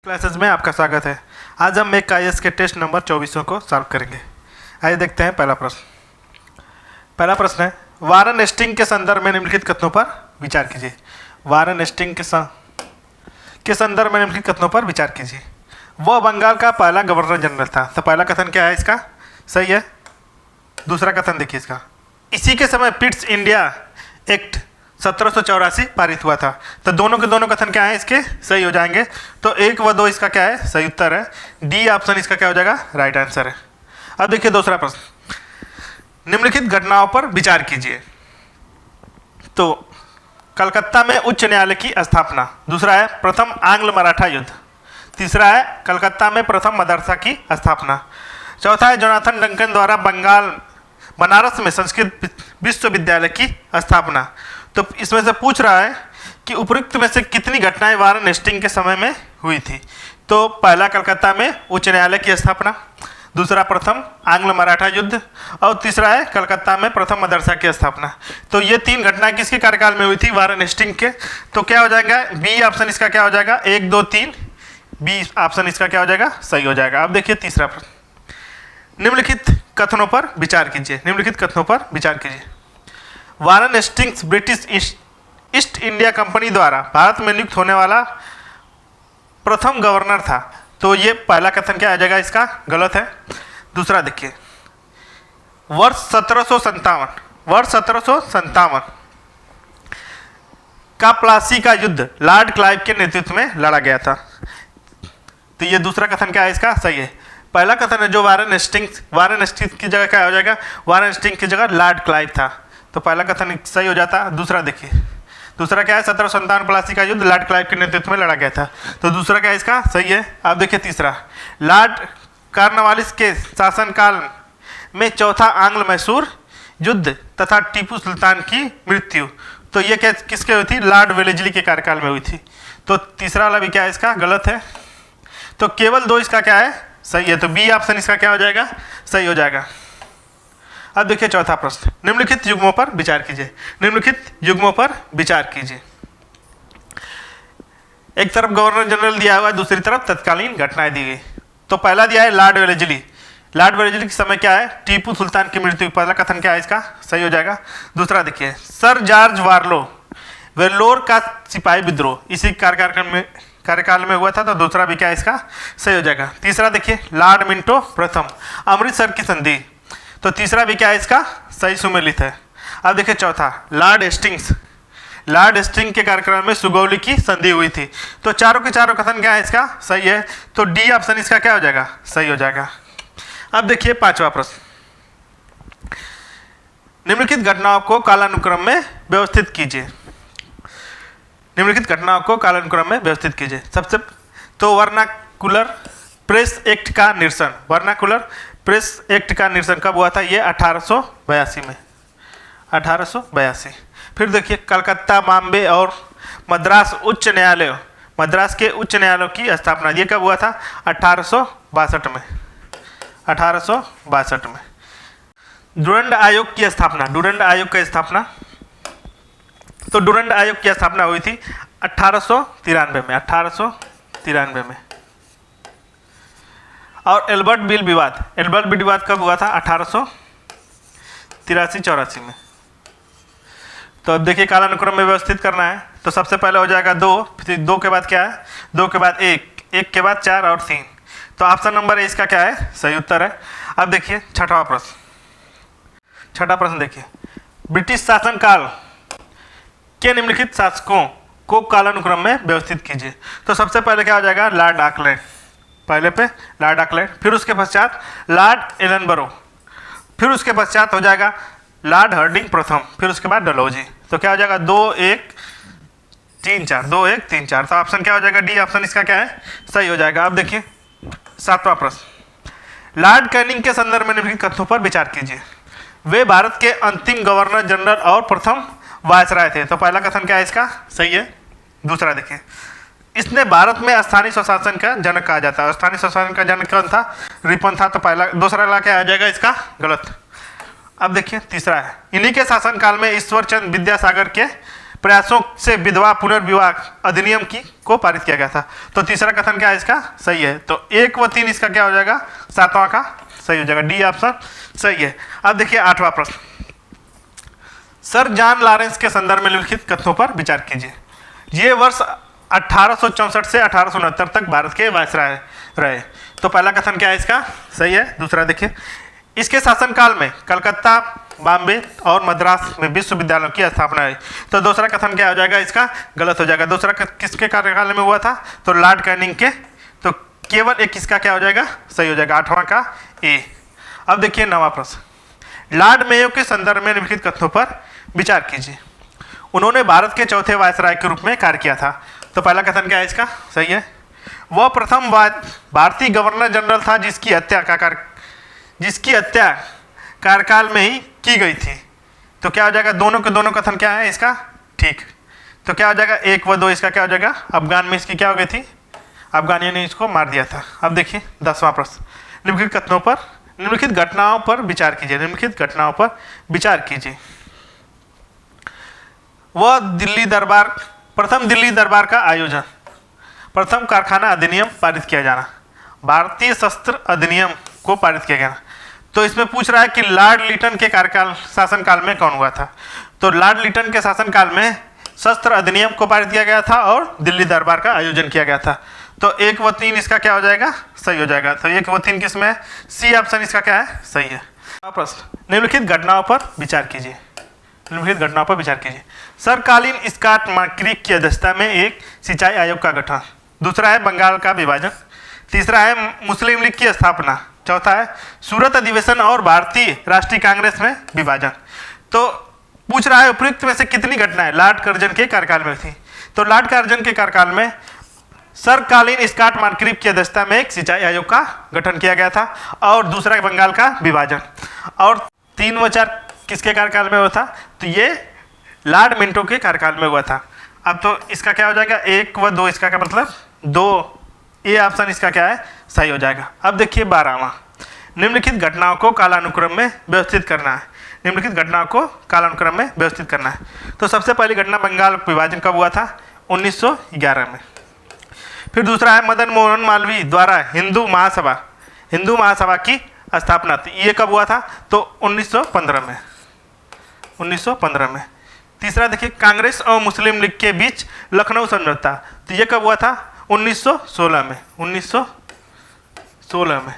Classes में आपका स्वागत है। आज हम एक आईएएस के टेस्ट नंबर 24 को सॉल्व करेंगे। आइए देखते हैं पहला प्रश्न है, वारन हेस्टिंग के संदर्भ में निम्नलिखित कथनों पर विचार कीजिए। वारन हेस्टिंग के संदर्भ में निम्नलिखित कथनों पर विचार कीजिए। वह बंगाल का पहला गवर्नर जनरल था। तो पहला कथन क्या है इसका? सही है। दूसरा कथन देखिए इसका, इसी के समय पिट्स इंडिया एक्ट 1784 पारित हुआ था। तो दोनों के दोनों कथन क्या है इसके? सही हो जाएंगे। तो 1 व 2 इसका क्या है? सही उत्तर है। डी ऑप्शन इसका क्या हो जाएगा? राइट आंसर है। अब देखिए दूसरा प्रश्न, निम्नलिखित घटनाओं पर विचार कीजिए। तो कलकत्ता में उच्च न्यायालय की स्थापना। दूसरा है प्रथम आंग्ल मराठा युद्ध। तीसरा है कलकत्ता में प्रथम मदरसा की स्थापना। चौथा है जोनाथन डंकन द्वारा बनारस में संस्कृत विश्वविद्यालय की स्थापना। तो इसमें से पूछ रहा है कि उपरोक्त में से कितनी घटनाएं वारन हेस्टिंग के समय में हुई थी। तो पहला कलकत्ता में उच्च न्यायालय की स्थापना, दूसरा प्रथम आंग्ल मराठा युद्ध और तीसरा है कलकत्ता में प्रथम मदरसा की स्थापना। तो ये 3 घटनाएं किसके कार्यकाल में हुई थी? वारन हेस्टिंग के। तो क्या हो जाएगा? बी ऑप्शन इसका क्या हो जाएगा? 1 2 3 बी ऑप्शन इसका क्या हो जाएगा? सही हो जाएगा। अब देखिए तीसरा प्रश्न, निम्नलिखित कथनों पर विचार कीजिए। निम्नलिखित कथनों पर विचार कीजिए। Warren Hastings British east India company द्वारा भारत में नियुक्त होने वाला प्रथम गवर्नर था। तो ये पहला कथन क्या आ जाएगा इसका? गलत है। दूसरा देखिए, वर्ष 1757 का प्लासी का युद्ध लॉर्ड क्लाइव के नेतृत्व में लड़ा गया था। तो ये दूसरा कथन क्या है इसका? सही है। पहला कथन है जो वारन हेस्टिंग की जगह क्या हो जाएगा? वारन हेस्टिंग की जगह लॉर्ड क्लाइव था। तो पहला कथन सही हो जाता। दूसरा देखिए, दूसरा क्या है? 1757 प्लासी का युद्ध लॉर्ड क्लाइव के नेतृत्व में लड़ा गया था। तो दूसरा क्या है इसका? सही है। अब देखिए तीसरा, लॉर्ड कॉर्नवालिस के शासनकाल में चौथा आंग्ल मैसूर युद्ध तथा टीपू सुल्तान की मृत्यु। तो ये क्या किसके हुई थी? लॉर्ड वेलेस्ली के कार्यकाल में हुई थी। तो तीसरा वाला भी क्या है इसका? गलत है। तो केवल 2 इसका क्या है? सही है। तो बी ऑप्शन इसका क्या हो जाएगा? सही हो जाएगा। अब देखिए चौथा प्रश्न, निम्नलिखित युग्मों पर विचार कीजिए। निम्नलिखित युग्मों पर विचार कीजिए। एक तरफ गवर्नर जनरल दिया हुआ है, दूसरी तरफ तत्कालीन घटनाएं दी गई। तो पहला दिया है लॉर्ड वेलेस्ली। लॉर्ड वेलेस्ली के समय क्या है? टीपू सुल्तान की मृत्यु। पहला कथन क्या है इसका? सही हो जाएगा। दूसरा देखिए, सर जॉर्ज वारलो वेल्लोर का सिपाही विद्रोह इसी कार्यकाल में हुआ था। तो दूसरा भी क्या है इसका? सही हो जाएगा। तीसरा देखिए, लॉर्ड मिंटो प्रथम अमृतसर की संधि। तो तीसरा भी क्या है इसका? सही सुमेलित है। अब देखिए चौथा, लॉर्ड हेस्टिंग के कार्यक्रम में सुगौली की संधि हुई थी। तो चारों के चारों कथन क्या है इसका? सही है। तो डी ऑप्शन इसका क्या हो जाएगा? सही हो जाएगा। अब देखिए पांचवा प्रश्न, निम्नलिखित घटनाओं को कालानुक्रम में व्यवस्थित कीजिए। निम्नलिखित घटनाओं को कालानुक्रम में व्यवस्थित कीजिए। सबसे तो वर्नाकुलर प्रेस एक्ट का निरसन। वर्नाकुलर प्रेस एक्ट का निरसन कब हुआ था? ये 1882 में, 1882। फिर देखिए कलकत्ता, बॉम्बे और मद्रास के उच्च न्यायालयों की स्थापना, ये कब हुआ था? 1862 में, 1862 में। डुरंड आयोग की स्थापना, तो डुरंड आयोग की स्थापना हुई थी 1893 में। और एल्बर्ट बिल विवाद कब हुआ था? 1883-84 में। तो अब देखिए कालानुक्रम में व्यवस्थित करना है। तो सबसे पहले हो जाएगा 2, फिर 2 के बाद क्या है? 2 के बाद 1, 1 के बाद 4 और 3। तो ऑप्शन नंबर इसका क्या है? सही उत्तर है। अब देखिए छठा प्रश्न देखिए, ब्रिटिश शासनकाल के निम्नलिखित शासकों को कालानुक्रम में व्यवस्थित कीजिए। तो सबसे पहले क्या हो जाएगा? लॉर्ड ऑकलैंड, पहले पे लॉर्ड ऑकलैंड, फिर उसके पश्चात लॉर्ड एलनबरो, फिर उसके पश्चात हो जाएगा लॉर्ड हार्डिंग प्रथम, फिर उसके बाद डलहौजी। तो क्या हो जाएगा? 2 1 3 4, 2 1 3 4। तो ऑप्शन क्या हो जाएगा? डी ऑप्शन इसका क्या है? सही हो जाएगा। अब देखिए सातवां प्रश्न, लॉर्ड कैनिंग के संदर्भ में निम्नलिखित कथनों पर विचार कीजिए। वे भारत के अंतिम गवर्नर जनरल और प्रथम वायसराय थे। तो पहला कथन क्या है इसका? सही है। दूसरा देखिए, इसने भारत में स्थानीय स्वशासन का जनक कहा जाता है। स्थानीय स्वशासन का जनक कौन था? रिपन था। तो दूसरा ला क्या आ जाएगा इसका? गलत। अब देखिए तीसरा है, इन्हीं के शासनकाल में ईश्वरचंद विद्यासागर के प्रयासों से विधवा पुनर्विवाह अधिनियम की को पारित किया गया था। तो तीसरा कथन क्या है इसका सही है। तो 1 व 3 इसका क्या हो जाएगा, 7वां का सही हो जाएगा, डी ऑप्शन सही है। अब देखिए 8वां प्रश्न, सर जॉन लॉरेंस के संदर्भ में निम्नलिखित कथनों पर विचार कीजिए। ये वर्ष 1864 से 1869 तक भारत के वायसराय रहे। तो पहला कथन क्या है इसका सही है। दूसरा देखिए, इसके शासनकाल में कलकत्ता, बॉम्बे और मद्रास में विश्वविद्यालयों की स्थापना हुई। तो दूसरा कथन क्या हो जाएगा इसका गलत हो जाएगा। दूसरा किसके कार्यकाल में हुआ था, तो लॉर्ड कैनिंग के। तो केवल एक किसका क्या हो जाएगा सही हो जाएगा, 8वां का ए। अब देखिए 9वां प्रश्न, लॉर्ड मेयो के संदर्भ में निम्नलिखित कथनों पर विचार कीजिए। उन्होंने भारत के चौथे वायसराय के रूप में कार्य किया था। तो पहला कथन क्या है इसका सही है। वह प्रथम भारतीय गवर्नर जनरल था जिसकी हत्या कार्यकाल में ही की गई थी। तो क्या हो जाएगा, दोनों के दोनों कथन क्या है इसका ठीक। तो क्या हो जाएगा 1 व 2 इसका क्या हो जाएगा, अफगान में इसकी क्या हो गई थी, अफगानियों ने इसको मार दिया था। अब देखिए 10वां प्रश्न, निम्नलिखित घटनाओं पर विचार कीजिए। निम्नलिखित घटनाओं पर विचार कीजिए। वह प्रथम दिल्ली दरबार का आयोजन, प्रथम कारखाना अधिनियम पारित किया जाना, भारतीय शस्त्र अधिनियम को पारित किया गया। तो इसमें पूछ रहा है कि लॉर्ड लिटन के शासनकाल में कौन हुआ था। तो लॉर्ड लिटन के शासनकाल में शस्त्र अधिनियम को पारित किया गया था और दिल्ली दरबार का आयोजन किया गया था। तो 1 व 3 इसका क्या हो जाएगा सही हो जाएगा। तो 1 व 3 किस में है, सी ऑप्शन इसका क्या है सही है। प्रश्न, निम्नलिखित घटनाओं पर विचार कीजिए। निम्नलिखित घटनाओं पर विचार कीजिए। सरकालीन स्कॉट मार्क्रीक की अध्यक्षता में एक सिंचाई आयोग का गठन। दूसरा है बंगाल का विभाजन। तीसरा है मुस्लिम लीग की स्थापना। चौथा है सूरत अधिवेशन और भारतीय राष्ट्रीय कांग्रेस में विभाजन। तो पूछ रहा है उपयुक्त में से कितनी घटनाएं लॉर्ड कर्जन के कार्यकाल में थी। तो लॉर्ड कर्जन के कार्यकाल में सरकालीन स्कॉट मार्क्रीक की अध्यक्षता में एक सिंचाई आयोग का गठन किया गया था और दूसरा बंगाल का विभाजन। और 3 व 4 किसके कार्यकाल में हुआ था, तो ये लॉर्ड मिंटो के कार्यकाल में हुआ था। अब तो इसका क्या हो जाएगा 1 व 2 इसका क्या मतलब 2, ये ऑप्शन इसका क्या है सही हो जाएगा। अब देखिए 12वां, निम्नलिखित घटनाओं को कालानुक्रम में व्यवस्थित करना है। निम्नलिखित घटनाओं को कालानुक्रम में व्यवस्थित करना है। तो सबसे पहली घटना बंगाल विभाजन कब हुआ था, 1911 में। फिर दूसरा है मदन मोहन मालवीय द्वारा हिंदू महासभा की स्थापना थी। ये कब हुआ था, तो 1915 में। 1915 में। तीसरा देखिए कांग्रेस और मुस्लिम लीग के बीच लखनऊ समझौता। तो ये कब हुआ था, 1916 में। 1916 में।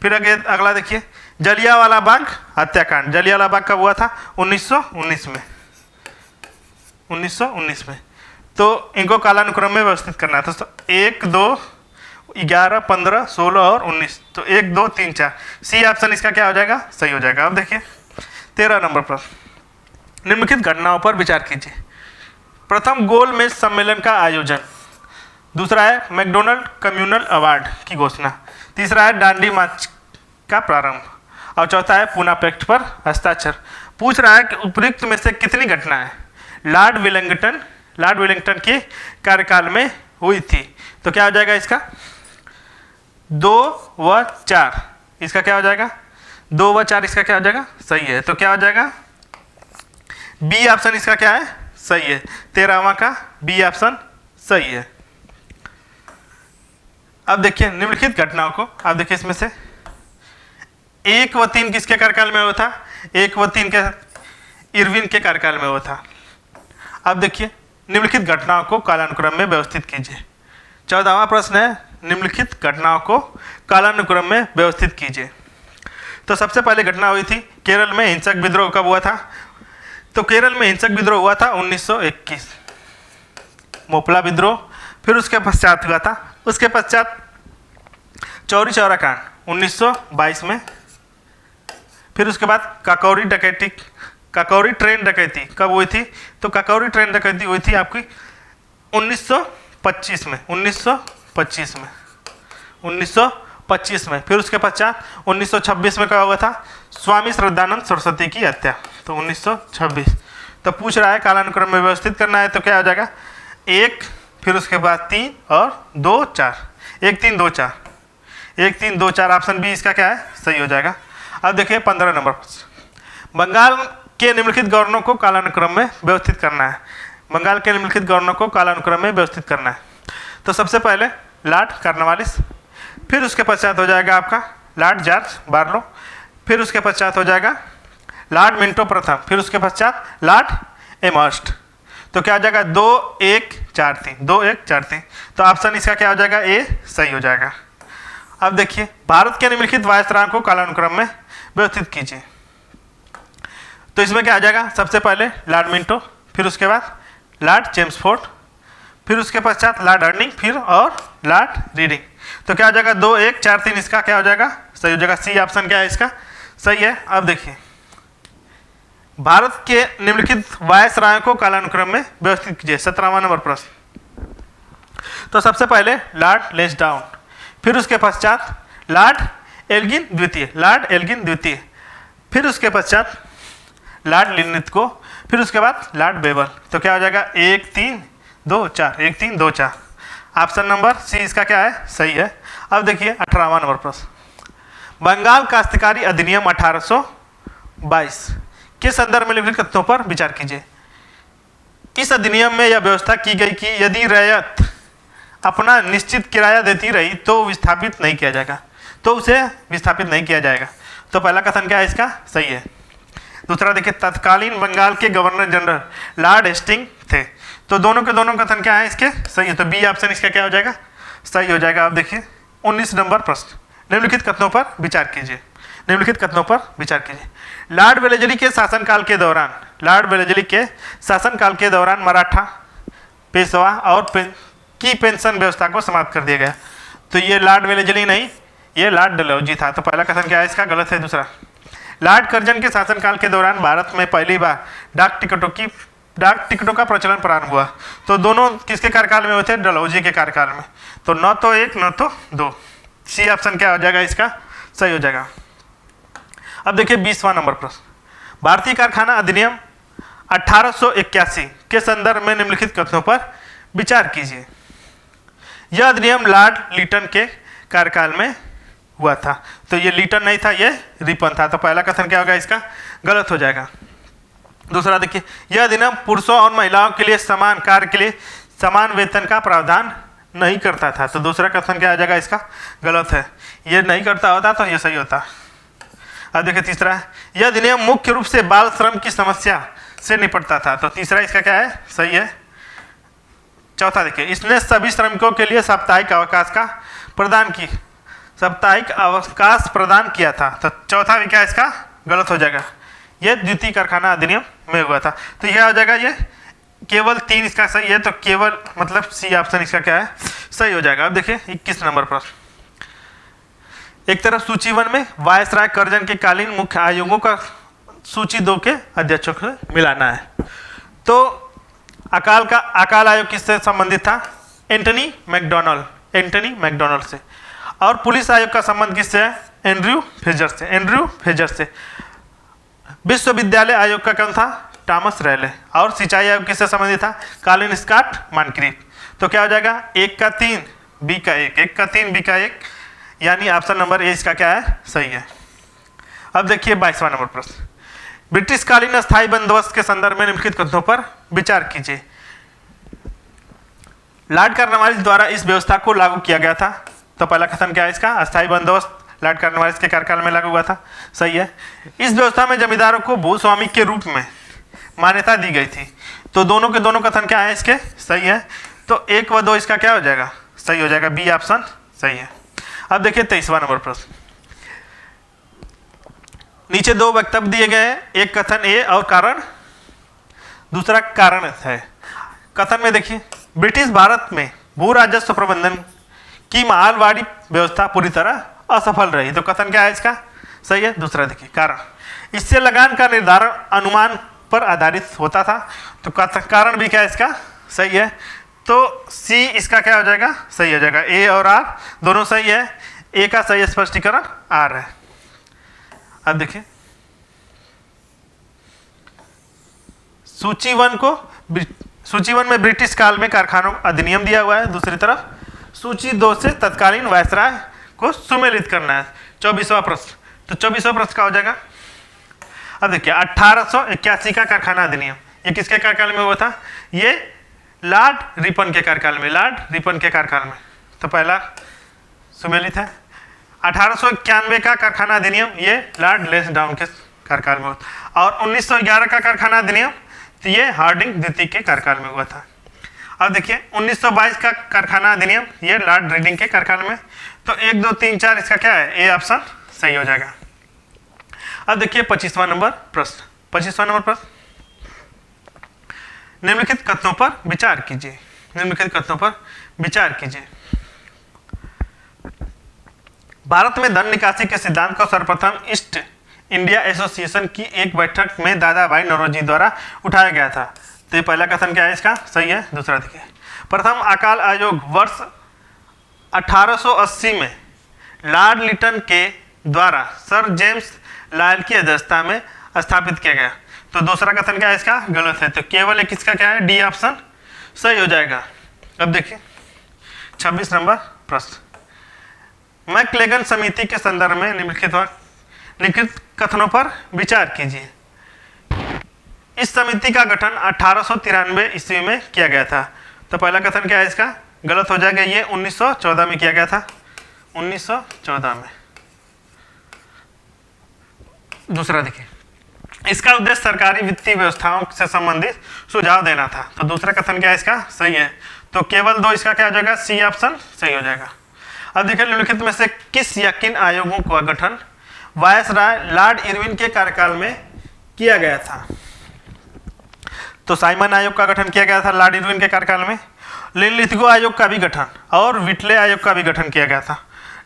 फिर अगला देखिए जलियांवाला बाग हत्याकांड। जलियांवाला बाग कब हुआ था, 1919 में। 1919 में। तो इनको कालानुक्रम में व्यवस्थित करना था। तो 1, 2, 11, 15, 16 और 19। तो 1, 2, 3, 4 सी ऑप्शन इसका क्या हो जाएगा सही हो जाएगा। अब देखिए 13 नंबर प्रश्न, निम्नलिखित घटनाओं पर विचार कीजिए। प्रथम गोल मेज सम्मेलन का आयोजन। दूसरा है मैकडोनल्ड कम्युनल अवार्ड की घोषणा। तीसरा है दांडी मार्च का प्रारंभ और चौथा है पूना पैक्ट पर हस्ताक्षर। पूछ रहा है कि उपयुक्त में से कितनी घटनाएं लॉर्ड वेलिंगटन के कार्यकाल में हुई थी। तो क्या हो जाएगा इसका 2 व 4 इसका क्या हो जाएगा 2 व 4 इसका क्या हो जाएगा सही है। तो क्या हो जाएगा बी ऑप्शन इसका क्या है सही है। 13वां का बी ऑप्शन सही है। अब देखिए निम्नलिखित घटनाओं को, अब देखिए इसमें से 1 व 3 किसके कार्यकाल में हुआ था, 1 व 3 के इरविन के कार्यकाल में हुआ था। अब देखिए निम्नलिखित घटनाओं को कालानुक्रम में व्यवस्थित कीजिए। 14वां प्रश्न है निम्नलिखित घटनाओं को कालानुक्रम में व्यवस्थित कीजिए। तो सबसे पहले घटना हुई थी केरल में हिंसक विद्रोह कब हुआ था। तो केरल में हिंसक विद्रोह हुआ था 1921 मोपला विद्रोह। फिर उसके पश्चात हुआ था, उसके पश्चात चौरी चौरा कांड 1922 में। फिर उसके बाद काकौरी ट्रेन डकैती कब हुई थी, तो काकौरी ट्रेन डकैती हुई थी आपकी 1925 में। 1925 में। फिर उसके पश्चात 1926 में क्या हुआ था, स्वामी श्रद्धानंद सरस्वती की हत्या। तो 1926। तो पूछ रहा है कालानुक्रम में व्यवस्थित करना है तो क्या हो जाएगा 1, फिर उसके बाद 3 और 2, 4। 1, 3, 2, 4। 1, 3, 2, 4 ऑप्शन बी इसका क्या है सही हो जाएगा। अब देखिए 15 नंबर बंगाल के निम्नलिखित गवर्नरों को कालानुक्रम में व्यवस्थित करना है। बंगाल के निम्नलिखित गवर्नर को कालानुक्रम में व्यवस्थित करना है। तो सबसे पहले लॉर्ड कॉर्नवालिस, फिर उसके पश्चात हो जाएगा आपका लॉर्ड जॉर्ज बार्लो, फिर उसके पश्चात हो जाएगा लॉर्ड मिंटो प्रथम, फिर उसके पश्चात लॉर्ड एमहर्स्ट। तो क्या हो जाएगा 2 1 4 3, 2 1 4 3। तो ऑप्शन इसका क्या हो जाएगा, ए सही हो जाएगा। अब देखिए भारत के निम्नलिखित वायसराय को कालानुक्रम में व्यवस्थित कीजिए। तो इसमें क्या आ जाएगा, सबसे पहले लॉर्ड मिंटो, फिर उसके बाद लॉर्ड चेम्सफोर्ड, फिर उसके पश्चात लॉर्ड अर्निंग, फिर और लॉर्ड रीडिंग। तो क्या हो जाएगा 2 1 4 3, इसका क्या हो जाएगा, सही हो जाएगा। सी ऑप्शन क्या है इसका, सही है। अब देखिए भारत के निम्नलिखित वायसराय को कालानुक्रम में व्यवस्थित कीजिए। 17वां नंबर प्रश्न। तो सबसे पहले लॉर्ड लेंसडाउन, फिर उसके पश्चात लॉर्ड एल्गिन द्वितीय, लॉर्ड एल्गिन द्वितीय, फिर उसके पश्चात लॉर्ड लिनलिथगो, फिर उसके बाद लॉर्ड बेबल। तो क्या हो जाएगा 1 3 2 4, 1 3 2 4। ऑप्शन नंबर सी इसका क्या है, सही है। अब देखिए 18वां नंबर प्रश्न। बंगाल काश्तकारी अधिनियम 1822 के संदर्भ में निम्नलिखित कथनों पर विचार कीजिए। इस अधिनियम में यह व्यवस्था की गई कि यदि रैयत अपना निश्चित किराया देती रही तो विस्थापित नहीं किया जाएगा, तो उसे विस्थापित नहीं किया जाएगा। तो पहला कथन क्या है इसका, सही है। दूसरा देखिए तत्कालीन बंगाल के गवर्नर जनरल लॉर्ड हेस्टिंग थे। तो दोनों के दोनों कथन क्या है इसके, सही है। तो बी ऑप्शन इसका क्या हो जाएगा, सही हो जाएगा। अब देखिए 19 नंबर प्रश्न। निम्नलिखित कथनों पर विचार कीजिए, निम्नलिखित कथनों पर विचार कीजिए। लॉर्ड वेलेजली के शासनकाल के दौरान, लॉर्ड वेलेजली के शासनकाल के दौरान मराठा पेशवा और की पेंशन व्यवस्था को समाप्त कर दिया गया। तो ये लॉर्ड वेलेजली नहीं, ये लॉर्ड डलहौजी था। तो पहला कथन क्या है इसका, गलत है। दूसरा लॉर्ड कर्जन के शासनकाल के दौरान भारत में पहली बार डाक टिकटों का प्रचलन प्रारंभ हुआ। तो दोनों किसके कार्यकाल में हुए थे, डलहौजी के कार्यकाल में। तो न तो 1 न तो 2, सी ऑप्शन क्या हो जाएगा इसका, सही हो जाएगा। अब देखिए 20वां नंबर प्रश्न। भारतीय कारखाना अधिनियम 1881 के संदर्भ में निम्नलिखित कथनों पर विचार कीजिए। यह अधिनियम लॉर्ड लिटन के कार्यकाल में हुआ था। तो ये लिटन नहीं था, ये रिपन था। तो पहला कथन क्या होगा इसका, गलत हो जाएगा। दूसरा देखिए यह अधिनियम पुरुषों और महिलाओं के लिए समान कार्य के लिए समान वेतन का प्रावधान नहीं करता था। तो दूसरा कथन क्या आ जाएगा इसका, गलत है। ये नहीं करता होता तो ये सही होता। अब देखिए तीसरा, यह अधिनियम मुख्य रूप से बाल श्रम की समस्या से निपटता था। तो तीसरा इसका क्या है, सही है। चौथा देखिए इसने सभी श्रमिकों के लिए साप्ताहिक अवकाश प्रदान किया था। तो चौथा भी क्या इसका गलत हो जाएगा। यह द्वितीय कारखाना अधिनियम में हुआ था। तो यह हो जाएगा ये केवल 3 इसका सही है। तो केवल मतलब सी ऑप्शन इसका क्या है, सही हो जाएगा। अब देखिए 21 नंबर प्रश्न। एक तरफ सूची 1 में वायसराय कर्जन के कालीन मुख्य आयोगों का सूची 2 के अध्यक्षों से मिलाना है। तो अकाल आयोग किससे संबंधित था, एंटनी मैकडोनाल्ड से। और पुलिस आयोग का संबंध किससे है, एंड्रयू फेजर से। विश्वविद्यालय आयोग का कौन था, टॉमस रैले। और सिंचाई आयोग किससे संबंधित था, कॉलिन स्कॉट मानक्रीफ। तो क्या हो जाएगा 1 का 3 बी का 1, 1 का 3 बी का 1, यानी ऑप्शन नंबर ए इसका क्या है, सही है। अब देखिए 22वां नंबर प्रश्न। ब्रिटिश कालीन अस्थायी बंदोबस्त के संदर्भ में निम्नलिखित कथनों पर विचार कीजिए। लॉर्ड कॉर्नवालिस द्वारा इस व्यवस्था को लागू किया गया था। तो पहला कथन क्या है इसका, अस्थायी बंदोबस्त लॉर्ड कॉर्नवालिस के कार्यकाल में लागू हुआ था, सही है। इस व्यवस्था में जमींदारों को भूस्वामी के रूप में मान्यता दी गई थी। तो दोनों के दोनों कथन क्या है इसके, सही है। तो 1 व 2 इसका क्या हो जाएगा, सही हो जाएगा। बी ऑप्शन सही है। अब देखिए 23वां नंबर प्रश्न। नीचे 2 वक्तव्य दिए गए हैं, एक कथन ए और कारण दूसरा कारण है। कथन में देखिए ब्रिटिश भारत में भू राजस्व प्रबंधन की मालवाड़ी व्यवस्था पूरी तरह असफल रही। तो कथन क्या है इसका, सही है। दूसरा देखिए कारण, इससे लगान का निर्धारण अनुमान पर आधारित होता था। तो कारण भी क्या है इसका, सही है। तो सी इसका क्या हो जाएगा, सही हो जाएगा। ए और आर दोनों सही है। ए का सही स्पष्टीकरण आर है। अब देखिए सूची 1 में ब्रिटिश काल में कारखानों अधिनियम दिया हुआ है। दूसरी तरफ सूची 2 से तत्कालीन वायसराय को सुमेलित करना है। 24वां प्रश्न। तो 24वां प्रश्न का हो जाएगा, अब देखिए 1881 का कारखाना अधिनियम, ये किसके कार्यकाल में हुआ था? ये लॉर्ड रिपन के कार्यकाल में, लॉर्ड रिपन के कार्यकाल में। तो पहला सुमेलित है। 1891 का कारखाना अधिनियम, ये लॉर्ड लेंसडाउन के कार्यकाल में हुआ था। और 1911 का कारखाना अधिनियम, तो ये हार्डिंग द्वितीय के कार्यकाल में हुआ था। अब देखिए 1922 का कारखाना अधिनियम, ये लॉर्ड रीडिंग के कार्यकाल में। तो 1 2 3 4 इसका क्या है? ए ऑप्शन सही हो जाएगा। अब देखिए 25वां नंबर प्रश्न। 25वां नंबर प्रश्न, निम्नलिखित कथनों पर विचार कीजिए। निम्नलिखित कथनों पर विचार कीजिए। भारत में धन निकासी के सिद्धांत को सर्वप्रथम ईस्ट इंडिया एसोसिएशन की एक बैठक में दादा भाई नौरोजी द्वारा उठाया गया था। तो ये पहला कथन क्या है इसका? सही है। दूसरा देखिए, प्रथम अकाल आयोग वर्ष 1880 में लॉर्ड लिटन के द्वारा सर जेम्स लायल की अध्यक्षता में स्थापित किया गया। तो दूसरा कथन क्या है इसका? गलत है। तो केवल एक इसका क्या है? डी ऑप्शन सही हो जाएगा। अब देखिए 26 नंबर प्रश्न, मैक्लेगन समिति के संदर्भ में निम्नलिखित कथनों पर विचार कीजिए। इस समिति का गठन 1893 ईस्वी में किया गया था। तो पहला कथन क्या है इसका? गलत हो जाएगा। ये 1914 में किया गया था, 1914 में। दूसरा देखिए, इसका उद्देश्य सरकारी वित्तीय व्यवस्थाओं से संबंधित सुझाव देना था। तो दूसरा कथन क्या है इसका? सही है। तो केवल 2 इसका क्या हो जाएगा? सी ऑप्शन सही हो जाएगा। अब देखिए निम्नलिखित में से किस या किन आयोगों का गठन वायसराय लॉर्ड इरविन के कार्यकाल में किया गया था? तो साइमन आयोग का गठन किया गया था लॉर्ड इरविन के कार्यकाल में। लिंडलिथगो आयोग का भी गठन और विटले आयोग का भी गठन किया गया था।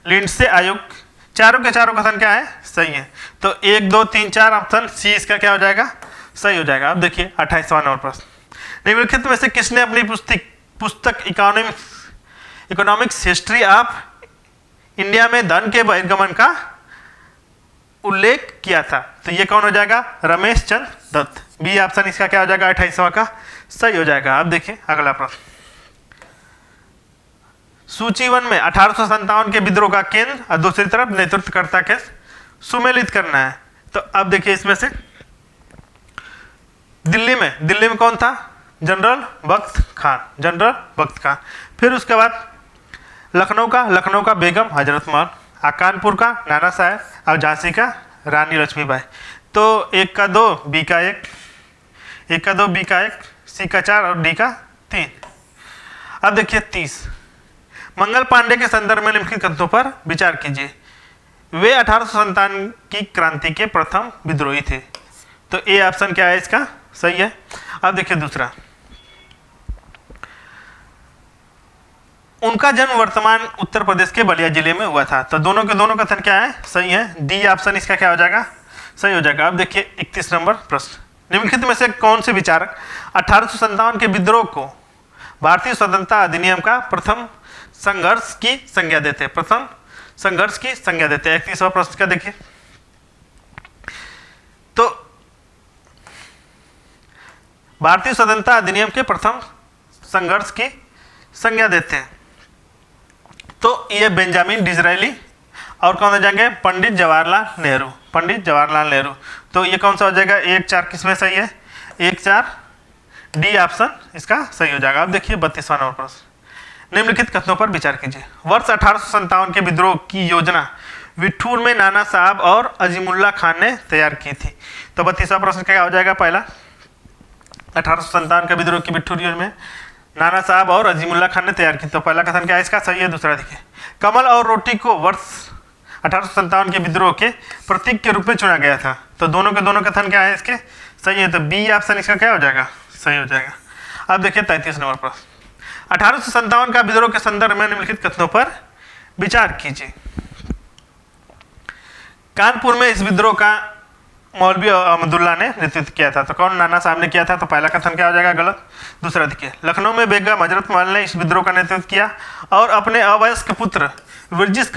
लिंडसे आयोग, चारों के चारों कथन क्या है? सही है। तो 1 2 3 4 ऑप्शन सी इसका क्या हो जाएगा? सही हो जाएगा। अब देखिए 28वां नंबर प्रश्न, निम्नलिखित में से किसने अपनी पुस्तक इकोनॉमिक्स हिस्ट्री ऑफ इंडिया में धन के बहिर्गमन का उल्लेख किया था? तो ये कौन हो जाएगा? रमेश चंद्र दत्त। बी ऑप्शन इसका क्या हो जाएगा? 28वां का सही हो जाएगा। अब देखिए अगला प्रश्न, सूची 1 में 1857 के विद्रोह का केंद्र और दूसरी तरफ नेतृत्वकर्ता के सुमेलित करना है। तो अब देखिए इसमें से दिल्ली में कौन था? जनरल बख्त खान, जनरल बख्त खान। फिर उसके बाद लखनऊ का बेगम हजरत महल, कानपुर का नाना साहेब और झांसी का रानी लक्ष्मीबाई। तो 1 का 2, बी का 1, 1 का 2, बी का 1, सी का 4 और डी का 3। अब देखिए 30, मंगल पांडे के संदर्भ में निम्नलिखित कथनों पर विचार कीजिए। वे 1857 की क्रांति के प्रथम विद्रोही थे। तो ए ऑप्शन क्या है इसका? सही है। अब देखिए दूसरा, उनका जन्म वर्तमान उत्तर प्रदेश के बलिया जिले में हुआ था। तो दोनों के दोनों कथन क्या है? सही है। डी ऑप्शन इसका क्या हो जाएगा? सही हो जाएगा। अब देखिए 31 नंबर प्रश्न, निम्नलिखित में से कौन से विचारक 1857 के विद्रोह को भारतीय स्वतंत्रता अधिनियम का प्रथम संघर्ष की संज्ञा देते हैं? प्रथम संघर्ष की संज्ञा देते हैं। 31वां प्रश्न का देखिए, तो भारतीय स्वतंत्रता अधिनियम के प्रथम संघर्ष की संज्ञा देते हैं। तो ये बेंजामिन डिज़रायली और कौन हो जाएंगे? पंडित जवाहरलाल नेहरू, पंडित जवाहरलाल नेहरू। तो ये कौन सा हो जाएगा? 1 4 किसमें सही है? 1 4, डी ऑप्शन इसका सही हो जाएगा। अब देखिए 32वां नंबर प्रश्न, निम्नलिखित कथनों पर विचार कीजिए। वर्ष 1857 के विद्रोह की योजना विठूर में नाना साहब और अजीमुल्ला खान ने तैयार की थी। तो 32वां प्रश्न क्या हो जाएगा? पहला 1857 के विद्रोह की विठूर योजना में नाना साहब और अजीमुल्ला खान ने तैयार की। तो पहला कथन क्या है इसका? सही है। दूसरा देखिए, कमल और रोटी को वर्ष 1857 के विद्रोह के प्रतीक के रूप में चुना गया था। तो दोनों के दोनों कथन क्या है इसके? सही है। तो बी ऑप्शन इसका क्या हो जाएगा? सही हो जाएगा। अब देखिए 33 नंबर प्रश्न, 1857 का विद्रोह के संदर्भ में निम्नलिखित कथनों पर विचार कीजिए। कानपुर में इस विद्रोह का मौलवी अहमदुल्ला ने नेतृत्व किया था। तो कौन? नाना साहब ने किया था। तो पहला कथन क्या हो जाएगा? गलत। दूसरा देखिए, लखनऊ में बेगम हजरत महल ने इस विद्रोह का नेतृत्व किया और अपने अवयस्क पुत्र विरजिस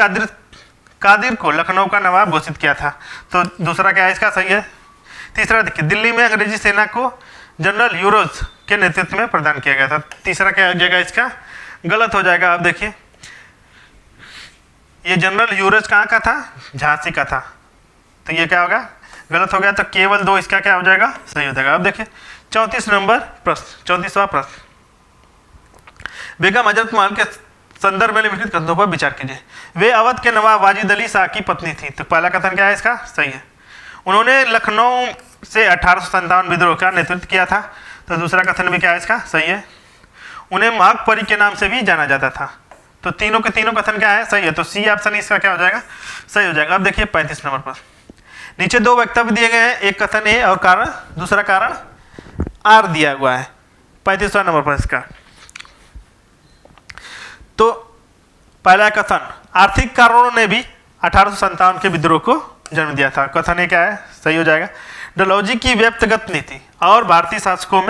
कादिर को लखनऊ का नवाब घोषित किया था। तो दूसरा क्या है इसका? सही है। तीसरा देखिए, दिल्ली में अंग्रेजी सेना को जनरल यूरोज के नेतृत्व में प्रदान किया गया था। तीसरा क्या हो जाएगा इसका? गलत हो जाएगा। अब देखिए, ये जनरल यूरोज कहाँ का था? झांसी का था। तो ये क्या होगा? गलत हो गया। तो केवल 2 इसका क्या हो जाएगा? सही हो जाएगा। अब देखिए 34 नंबर प्रश्न, 34वां प्रश्न, बेगम हजरत महल के संदर्भ में निम्नलिखित कथनों पर विचार कीजिए। वे अवध के नवाब वाजिद अली शाह की पत्नी थी। तो पहला कथन क्या है इसका? सही है। उन्होंने लखनऊ से 1857 विद्रोह का नेतृत्व किया था। तो दूसरा कथन भी क्या है इसका? सही है। उन्हें महक परी के नाम से भी जाना जाता था। तो तीनों के तीनों कथन क्या है? सही है। तो सी ऑप्शन इसका क्या हो जाएगा? सही हो जाएगा। अब देखिए 35 नंबर पर नीचे दो वक्तव्य दिए गए हैं, एक कथन ए और कारण, दूसरा कारण आर दिया हुआ है। 35वां नंबर पर इसका, तो पहला कथन, आर्थिक कारणों ने भी 1857 के विद्रोह को जन्म दिया था। कथन ए क्या है? सही हो जाएगा। डलहौजी की व्यक्तिगत नीति और भारतीय शासकों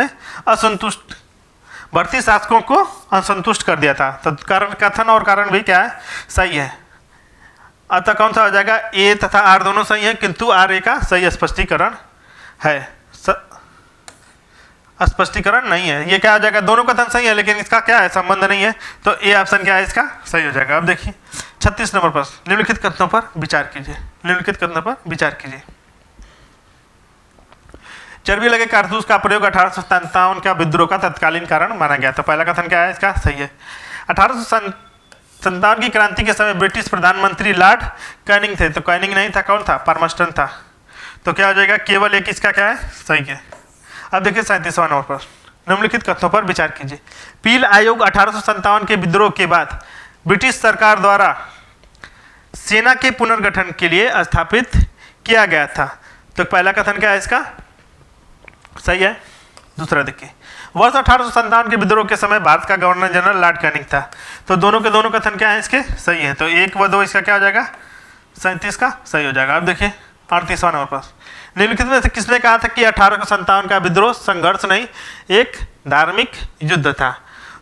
को असंतुष्ट कर दिया था। तो कारण, कथन और कारण भी क्या है? सही है। अतः कौन सा हो जाएगा? ए तथा आर दोनों सही है, किंतु आर ए का सही स्पष्टीकरण है, स्पष्टीकरण नहीं है। ये क्या हो जाएगा? दोनों कथन सही है लेकिन इसका क्या है? संबंध नहीं है। तो ए ऑप्शन क्या है इसका? सही हो जाएगा। अब देखिए 36 नंबर पर, निम्नलिखित कथनों पर विचार कीजिए। निम्नलिखित कथनों पर विचार कीजिए। चर्बी लगे कारतूस का प्रयोग 1857 का विद्रोह का तत्कालीन कारण माना गया। तो पहला कथन क्या है इसका? सही है। 1857 की क्रांति के समय ब्रिटिश प्रधानमंत्री लॉर्ड कैनिंग थे। तो कैनिंग नहीं था, कौन था? पाल्मस्टन था। तो क्या हो जाएगा? केवल एक इसका क्या है? सही है। अब देखिए 37वां नंबर पर, निम्नलिखित कथनों पर विचार कीजिए। पील आयोग 1857 के विद्रोह के बाद ब्रिटिश सरकार द्वारा सेना के पुनर्गठन के लिए स्थापित किया गया था। तो पहला कथन क्या है इसका? सही है। दूसरा देखिए, वर्ष 1857 के विद्रोह के समय भारत का गवर्नर जनरल लॉर्ड कैनिंग था। तो दोनों के दोनों कथन क्या है इसके? सही है। तो 1 व 2 इसका क्या हो जाएगा? 37 का सही हो जाएगा। अब देखिए 38वां नंबर पर, निम्नलिखित में से किसने कहा था कि 1857 का विद्रोह संघर्ष नहीं, एक धार्मिक युद्ध था?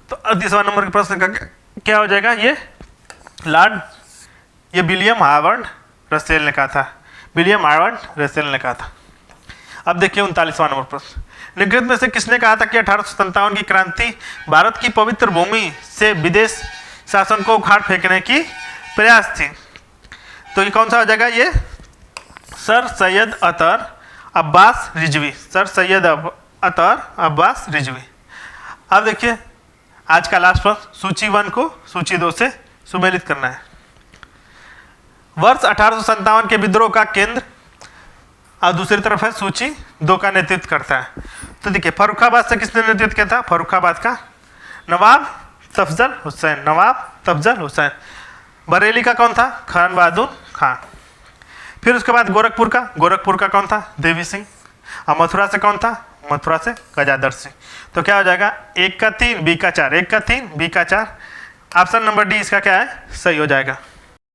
तो 38वां नंबर के प्रश्न का क्या हो जाएगा? ये विलियम हार्वर्ड रसेल ने कहा था। विलियम हार्वर्ड रसेल ने कहा था। अब देखिए 39वां नंबर प्रश्न, निम्नलिखित में से किसने कहा था कि 1857 की क्रांति भारत की पवित्र भूमि से विदेश शासन को उखाड़ फेंकने की प्रयास थी? तो ये कौन सा हो जाएगा? ये सर सैयद अतर अब्बास रिजवी, सर सैयद अतर अब्बास रिजवी। अब देखिए आज का लास्ट प्रश्न, सूची 1 को सूची 2 से सुमेलित करना है। वर्ष 1857 के विद्रोह का केंद्र और दूसरी तरफ है सूची 2 का नेतृत्व करता है। तो देखिए फर्रुखाबाद से किसने नेतृत्व किया था? फर्रुखाबाद का नवाब तफजल हुसैन, नवाब तफजल हुसैन। बरेली का कौन था? खान बहादुर खान। फिर उसके बाद गोरखपुर का कौन था? देवी सिंह। और मथुरा से कौन था? मथुरा से गजाधर सिंह। तो क्या हो जाएगा? 1 का 3 बी का 4, 1 का 3 बी का 4। ऑप्शन नंबर डी इसका क्या है? सही हो जाएगा।